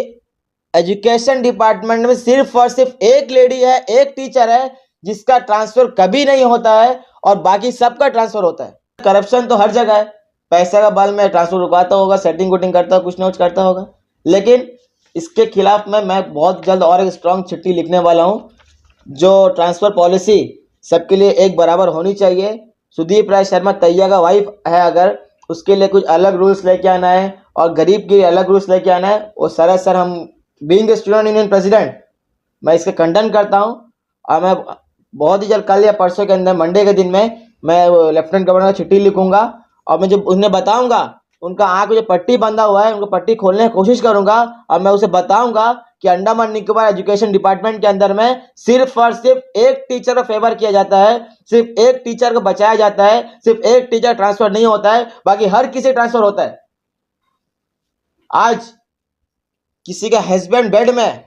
एजुकेशन डिपार्टमेंट में सिर्फ और सिर्फ एक लेडी है, एक टीचर है जिसका ट्रांसफर कभी नहीं होता है और बाकी सबका ट्रांसफर होता है। करप्शन तो हर जगह है, पैसे का बल में ट्रांसफर रुकवाता होगा, सेटिंग वोटिंग करता होगा, कुछ ना कुछ करता होगा, लेकिन इसके खिलाफ में मैं बहुत जल्द और एक स्ट्रॉन्ग चिट्ठी लिखने वाला हूँ। जो ट्रांसफर पॉलिसी सबके लिए एक बराबर होनी चाहिए। सुदीप राय शर्मा तैया का वाइफ है, अगर उसके लिए कुछ अलग रूल्स लेके आना है और गरीब के लिए अलग रूल्स लेके आना है, वो सरासर हम बीइंग स्टूडेंट यूनियन प्रेसिडेंट मैं इसका खंडन करता हूं। और मैं बहुत ही जल्द कल या परसों के अंदर मंडे के दिन में मैं लेफ्टिनेंट गवर्नर को चिट्ठी लिखूंगा और मैं जब उन्हें बताऊंगा उनका आँख में जो पट्टी बंधा हुआ है उनको पट्टी खोलने की कोशिश करूंगा और मैं उसे बताऊंगा कि अंडमान निकोबार एजुकेशन डिपार्टमेंट के अंदर में सिर्फ और सिर्फ एक टीचर को फेवर किया जाता है, सिर्फ एक टीचर को बचाया जाता है, सिर्फ एक टीचर ट्रांसफर नहीं होता है, बाकी हर किसी ट्रांसफर होता है। आज किसी का हस्बैंड बेड में,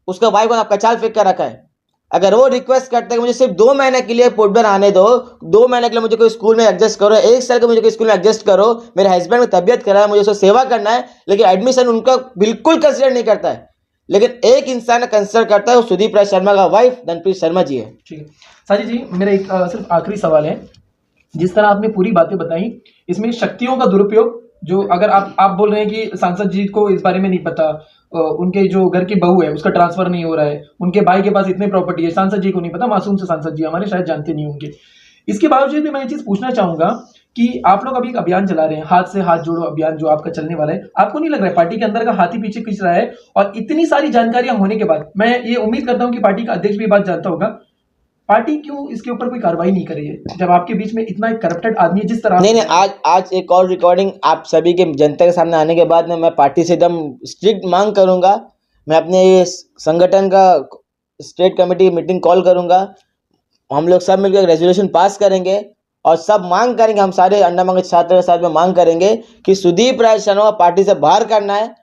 उसका वाइफ को कचाल फेंक कर रखा है, अगर वो रिक्वेस्ट करता है कि मुझे सिर्फ 2 महीने के लिए पोर्टबेल आने दो, 2 महीने के लिए मुझे कोई स्कूल में एडजस्ट करो, 1 साल के मुझे कोई स्कूल में एडजस्ट करो, मेरे हस्बैंड में तबीयत खराब है, मुझे उसको सेवा करना है, लेकिन एडमिशन उनका बिल्कुल कंसिडर नहीं करता है। लेकिन एक इंसान कंसिडर करता है, वो सुदीप राय शर्मा का वाइफ धनप्रीत शर्मा जी है। ठीक है साजिद जी, मेरा एक सिर्फ आखिरी सवाल है। जिस तरह आपने पूरी बातें बताई, इसमें शक्तियों का दुरुपयोग, जो अगर आप बोल रहे हैं कि सांसद जी को इस बारे में नहीं पता, उनके जो घर की बहू है उसका ट्रांसफर नहीं हो रहा है, उनके भाई के पास इतने प्रॉपर्टी है, सांसद जी को नहीं पता, मासूम से सांसद जी हमारे शायद जानते नहीं होंगे। इसके बावजूद भी मैं ये चीज पूछना चाहूंगा कि आप लोग अभी एक अभियान चला रहे हैं, हाथ से हाथ जोड़ो अभियान, जो आपका चलने वाला है, आपको नहीं लग रहा है पार्टी के अंदर का हाथी पीछे खींच रहा है? और इतनी सारी जानकारियां होने के बाद मैं ये उम्मीद करता हूं कि पार्टी का अध्यक्ष भी बात जानता होगा, पार्टी क्यों इसके ऊपर कोई कार्रवाई नहीं कर रही है जब आपके बीच में इतना एक करप्टेड आदमी है जिस तरह? नहीं, आज एक और रिकॉर्डिंग आप सभी के जनता के सामने आने के बाद में मैं पार्टी से एकदम स्ट्रिक्ट मांग करूंगा। मैं अपने संगठन का स्टेट कमेटी मीटिंग कॉल करूंगा, हम लोग सब मिलकर रेजोल्यूशन पास करेंगे और सब मांग करेंगे, हम सारे अंडमान के छात्र के साथ में मांग करेंगे कि सुदीप राय शर्मा पार्टी से बाहर करना है।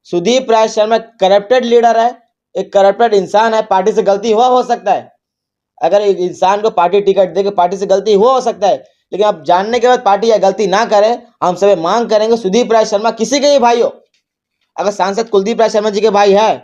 सुदीप राय शर्मा करप्टेड लीडर है, एक करप्टेड इंसान है, पार्टी से गलती हुआ हो सकता है, अगर एक इंसान को पार्टी टिकट दे के पार्टी से गलती हुआ हो सकता है, लेकिन अब जानने के बाद पार्टी यह गलती ना करे। हम सभी मांग करेंगे सुदीप राय शर्मा किसी के भी भाई हो, अगर सांसद कुलदीप राय शर्मा जी के भाई है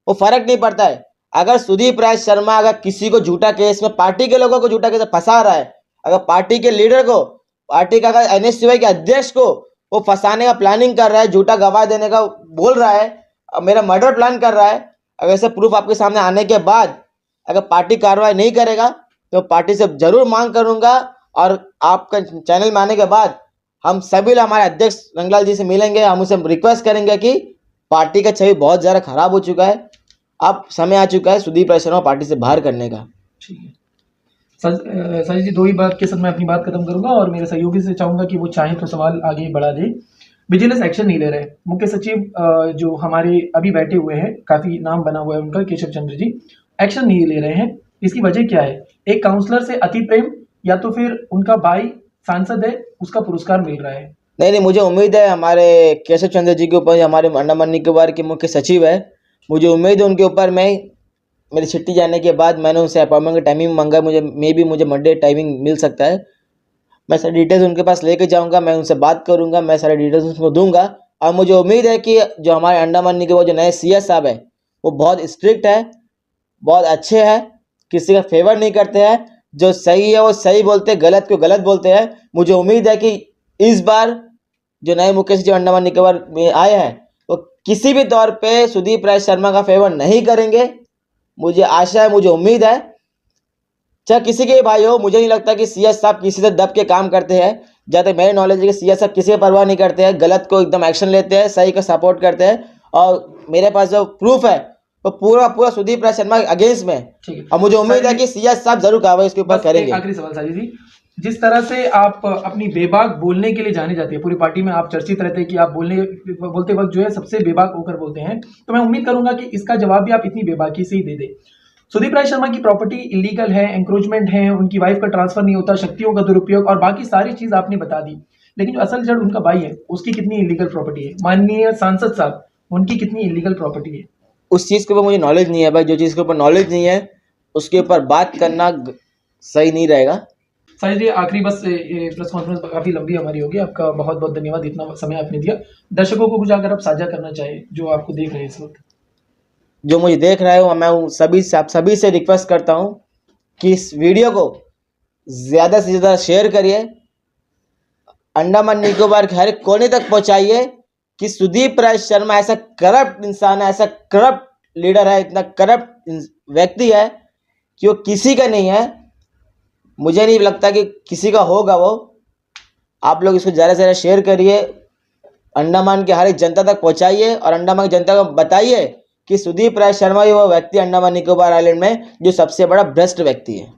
वो फर्क नहीं पड़ता है, अगर सुदीप राय शर्मा अगर किसी को झूठा केस में, पार्टी के लोगों को झूठा केस में फंसा रहा है, अगर पार्टी के लीडर को, पार्टी का अगर एनएसयूआई के अध्यक्ष को वो फंसाने का प्लानिंग कर रहा है, झूठा गवाह देने का बोल रहा है, मेरा मर्डर प्लान कर रहा है, अगर ऐसे प्रूफ आपके सामने आने के बाद अगर पार्टी कार्रवाई नहीं करेगा तो पार्टी से जरूर मांग करूंगा। और आपका चैनल में आने के बाद हम सभी हमारे अध्यक्ष रंगलाल जी से मिलेंगे, हम उसे रिक्वेस्ट करेंगे कि पार्टी का छवि बहुत ज़्यादा खराब हो चुका है, अब समय आ चुका है सुदीप राय शर्मा पार्टी से बाहर करने का। ठीक है साजिद जी, 2 ही बात के साथ मैं अपनी बात खत्म करूंगा और मेरे सहयोगी से चाहूंगा कि वो चाहे तो सवाल आगे बढ़ा दे। विजिलेंस एक्शन नहीं ले रहे, मुख्य सचिव जो हमारे अभी बैठे हुए हैं, काफी नाम बना हुआ है उनका, केशव चंद्र जी, एक्शन नहीं ले रहे हैं, इसकी वजह क्या है? एक काउंसलर से अति प्रेम या तो फिर उनका भाई सांसद है उसका पुरस्कार मिल रहा है? नहीं, मुझे उम्मीद है हमारे केशव चंद्र जी के ऊपर, हमारे अंडमान निकोबार के मुख्य सचिव है, मुझे उम्मीद है उनके ऊपर। मेरी छुट्टी जाने के बाद मैंने उनसे अपॉइंटमेंट का टाइमिंग मांगा, मुझे मंडे टाइमिंग मिल सकता है। मैं सारी डिटेल्स उनके पास लेके जाऊंगा, मैं उनसे बात करूंगा, मैं सारे डिटेल्स उनको दूंगा और मुझे उम्मीद है कि जो हमारे अंडमान निकोबार जो नए सीएस साहब है वो बहुत स्ट्रिक्ट है, बहुत अच्छे हैं, किसी का फेवर नहीं करते हैं। जो सही है वो सही बोलते हैं, गलत को गलत बोलते हैं। मुझे उम्मीद है कि इस बार जो नए मुकेश जी अंडमान निकोबार में आए हैं वो किसी भी तौर पे सुदीप राय शर्मा का फेवर नहीं करेंगे। मुझे आशा है, मुझे उम्मीद है। चाहे किसी के भी भाई हो, मुझे नहीं लगता कि सीएस साहब किसी से दब के काम करते हैं। जहाँ तक मेरे नॉलेज है कि सीएस साहब किसी की परवाह नहीं करते हैं, गलत को एकदम एक्शन लेते हैं, सही को सपोर्ट करते हैं। और मेरे पास जो प्रूफ है वो पूरा सुदीप राय शर्मा के अगेंस्ट में। ठीक है। और मुझे उम्मीद है कि सीएस साहब जरूर कार्रवाई इसके ऊपर बस एक करेंगे। आखिरी सवाल साजिद जी, जिस तरह से आप अपनी बेबाक बोलने के लिए जाने जाते हैं, पूरी पार्टी में आप चर्चित रहते हैं कि आप बोलते वक्त जो है सबसे बेबाक होकर बोलते हैं, तो मैं उम्मीद करूंगा कि इसका जवाब भी आप इतनी बेबाकी से ही दे दें। सुदीप राय शर्मा की प्रॉपर्टी इलीगल है, एंक्रोचमेंट है, उनकी वाइफ का ट्रांसफर नहीं होता, शक्तियों का दुरुपयोग और बाकी सारी चीज आपने बता दी, लेकिन जो असल जड़ उनका भाई है उसकी कितनी इलीगल प्रॉपर्टी है? माननीय सांसद साहब, उनकी कितनी इलीगल प्रॉपर्टी है? उस चीज़ के ऊपर मुझे नॉलेज नहीं है भाई। जो चीज़ के ऊपर नॉलेज नहीं है उसके ऊपर बात करना सही नहीं रहेगा। साजिद जी, आखिरी बस प्रेस कॉन्फ्रेंस काफी लंबी हमारी होगी। आपका बहुत बहुत धन्यवाद, इतना समय आपने दिया। दर्शकों को कुछ अगर आप साझा करना चाहें जो आपको देख रहे हैं इस वक्त। जो मुझे देख रहे हो, मैं आप सभी से रिक्वेस्ट करता हूँ कि इस वीडियो को ज़्यादा से ज़्यादा शेयर करिए, अंडमान निकोबार के हर एक कोने तक पहुँचाइए कि सुदीप राय शर्मा ऐसा करप्ट इंसान है, ऐसा करप्ट लीडर है, इतना करप्ट व्यक्ति है कि वो किसी का नहीं है। मुझे नहीं लगता कि किसी का होगा वो। आप लोग इसको ज़्यादा से ज़्यादा शेयर करिए, अंडमान के हर एक जनता तक पहुंचाइए और अंडमान की जनता को बताइए कि सुदीप राय शर्मा ही वो व्यक्ति अंडमान निकोबार आइलैंड में जो सबसे बड़ा भ्रष्ट व्यक्ति है।